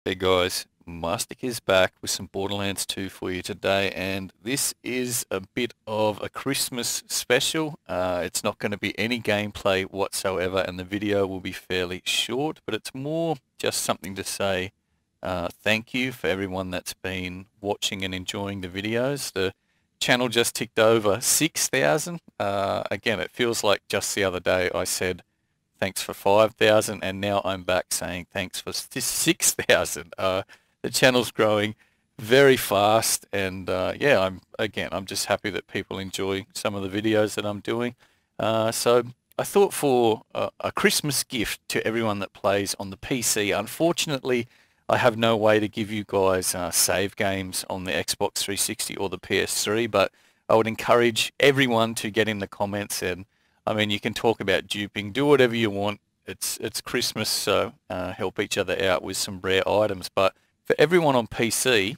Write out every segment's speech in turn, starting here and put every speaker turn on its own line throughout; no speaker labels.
Hey guys, Masterkizz back with some Borderlands 2 for you today, and this is a bit of a Christmas special. It's not going to be any gameplay whatsoever, and the video will be fairly short, but it's more just something to say thank you for everyone that's been watching and enjoying the videos. The channel just ticked over 6,000. Again, it feels like just the other day I said thanks for 5,000, and now I'm back saying thanks for 6,000. The channel's growing very fast, and yeah, I'm just happy that people enjoy some of the videos that I'm doing. So I thought for a Christmas gift to everyone that plays on the PC. Unfortunately, I have no way to give you guys save games on the Xbox 360 or the PS3, but I would encourage everyone to get in the comments and I mean, you can talk about duping, do whatever you want. It's Christmas, so help each other out with some rare items. But for everyone on PC,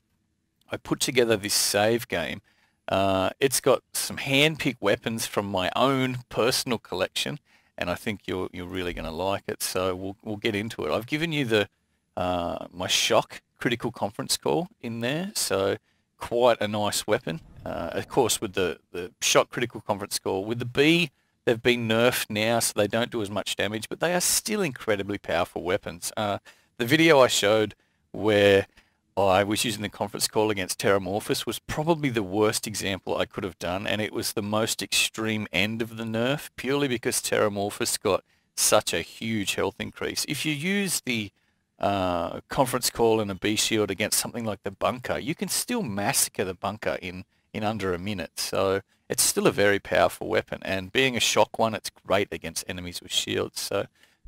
I put together this save game. It's got some hand-picked weapons from my own personal collection, and I think you're really going to like it. So we'll get into it. I've given you the my shock critical conference call in there, so quite a nice weapon. Of course, with the shock critical conference call with the B. They've been nerfed now, so they don't do as much damage, but they are still incredibly powerful weapons. The video I showed where I was using the conference call against Terramorphous was probably the worst example I could have done, and it was the most extreme end of the nerf, purely because Terramorphous got such a huge health increase. If you use the conference call and a B shield against something like the bunker, you can still massacre the bunker in under a minute. So it's still a very powerful weapon, and being a shock one, it's great against enemies with shields. So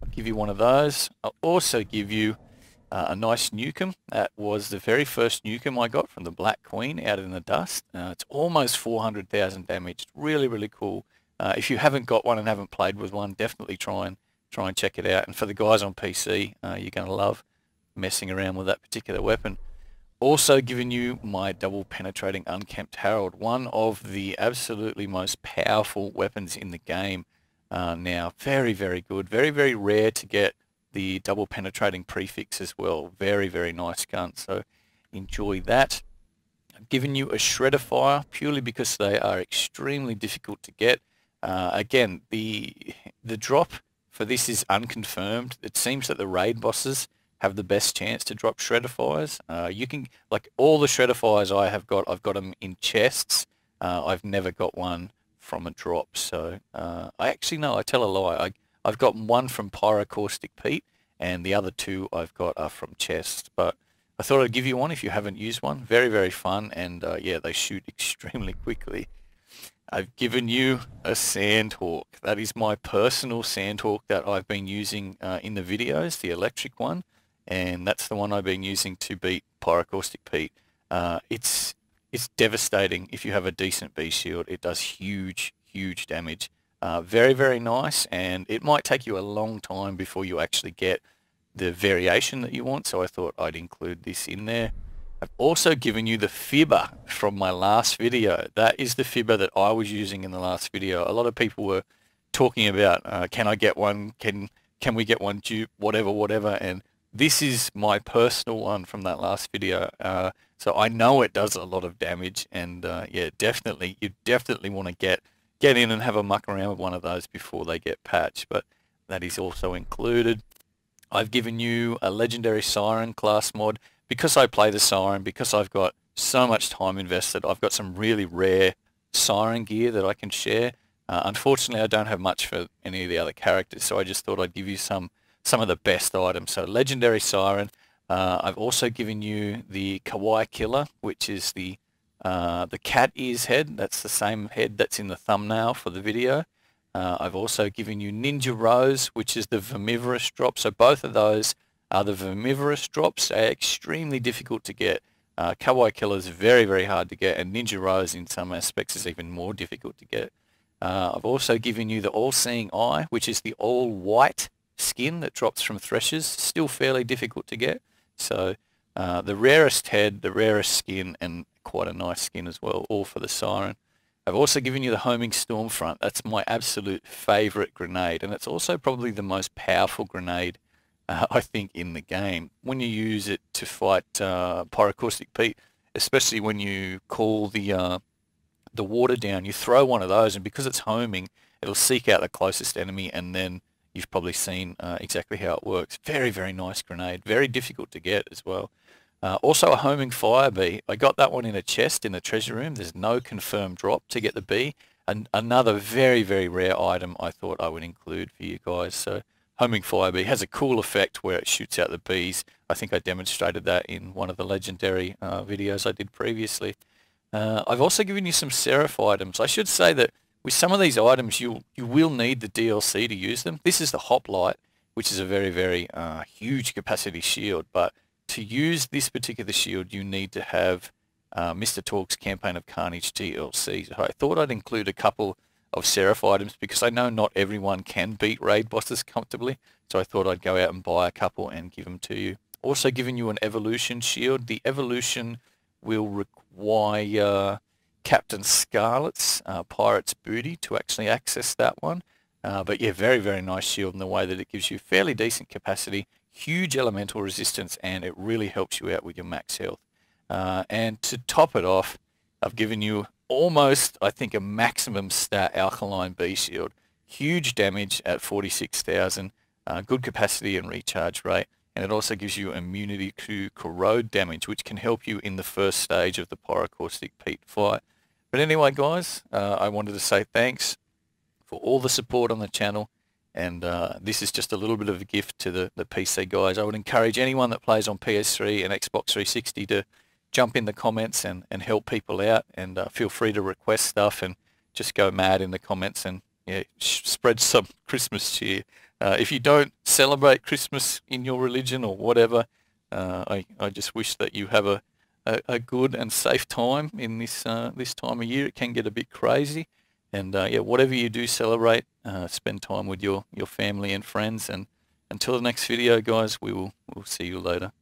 I'll give you one of those. I'll also give you a nice Nukem. That was the very first Nukem I got from the Black Queen out in the dust. It's almost 400,000 damage. It's really, really cool. If you haven't got one and haven't played with one, definitely try and check it out. And for the guys on PC, you're going to love messing around with that particular weapon. Also giving you my double penetrating unkempt Harold, one of the absolutely most powerful weapons in the game now. Very, very good. Very, very rare to get the double penetrating prefix as well. Very, very nice gun. So enjoy that. I've given you a shredder fire purely because they are extremely difficult to get. Again, the drop for this is unconfirmed. It seems that the raid bosses have the best chance to drop shredder fires. You can, like all the shredder fires I've got them in chests. I've never got one from a drop. So I tell a lie. I've got one from Pyrocaustic Pete, and the other two I've got are from chests. But I thought I'd give you one if you haven't used one. Very, very fun, and yeah, they shoot extremely quickly. I've given you a Sandhawk. That is my personal Sandhawk that I've been using in the videos, the electric one. And that's the one I've been using to beat Pyrocaustic Pete. It's devastating if you have a decent B shield. It does huge, huge damage. Very, very nice, and it might take you a long time before you actually get the variation that you want, so I thought I'd include this in there. I've also given you the fibber from my last video. That is the fibber that I was using in the last video. A lot of people were talking about, can I get one? Can we get one dupe? Whatever, and this is my personal one from that last video, so I know it does a lot of damage, and yeah, you definitely want to get in and have a muck around with one of those before they get patched, but that is also included. I've given you a legendary Siren class mod. Because I play the Siren, because I've got so much time invested, I've got some really rare Siren gear that I can share. Unfortunately, I don't have much for any of the other characters, so I just thought I'd give you some of the best items. So legendary Siren. I've also given you the Kawaii Killer, which is the cat ears head. That's the same head that's in the thumbnail for the video. I've also given you Ninja Rose, which is the Vermivorous drop. So both of those are the Vermivorous drops. They're extremely difficult to get. Kawaii Killer is very, very hard to get, and Ninja Rose in some aspects is even more difficult to get. I've also given you the All-Seeing Eye, which is the all-white skin that drops from Threshers. Still fairly difficult to get. So the rarest head, the rarest skin, and quite a nice skin as well, all for the Siren. I've also given you the Homing Stormfront. That's my absolute favorite grenade, and it's also probably the most powerful grenade I think, in the game. When you use it to fight Pyrocaustic Pete, especially when you call the water down, you throw one of those, and because it's homing, it'll seek out the closest enemy, and then you've probably seen exactly how it works. Very, very nice grenade. Very difficult to get as well. Also a homing fire bee. I got that one in a chest in the treasure room. There's no confirmed drop to get the bee. And another very, very rare item I thought I would include for you guys. So homing fire bee has a cool effect where it shoots out the bees. I think I demonstrated that in one of the legendary videos I did previously. I've also given you some Seraph items. I should say that with some of these items, you will need the DLC to use them. This is the Hoplite, which is a very, very huge capacity shield. But to use this particular shield, you need to have Mr. Talk's Campaign of Carnage DLC. So I thought I'd include a couple of Seraph items because I know not everyone can beat raid bosses comfortably. So I thought I'd go out and buy a couple and give them to you. Also giving you an Evolution shield. The Evolution will require Captain Scarlet's Pirate's Booty to actually access that one. But yeah, very, very nice shield in the way that it gives you fairly decent capacity, huge elemental resistance, and it really helps you out with your max health. And to top it off, I've given you almost, I think, a maximum stat Alkaline Bee shield. Huge damage at 46,000, good capacity and recharge rate. And it also gives you immunity to corrode damage, which can help you in the first stage of the Pyrocaustic Pete fight. But anyway, guys, I wanted to say thanks for all the support on the channel. And this is just a little bit of a gift to the PC guys. I would encourage anyone that plays on PS3 and Xbox 360 to jump in the comments and help people out. And feel free to request stuff and just go mad in the comments and spread some Christmas cheer. If you don't celebrate Christmas in your religion or whatever, I just wish that you have a good and safe time in this time of year. It can get a bit crazy, and yeah, whatever you do celebrate, spend time with your family and friends. And until the next video, guys, we'll see you later.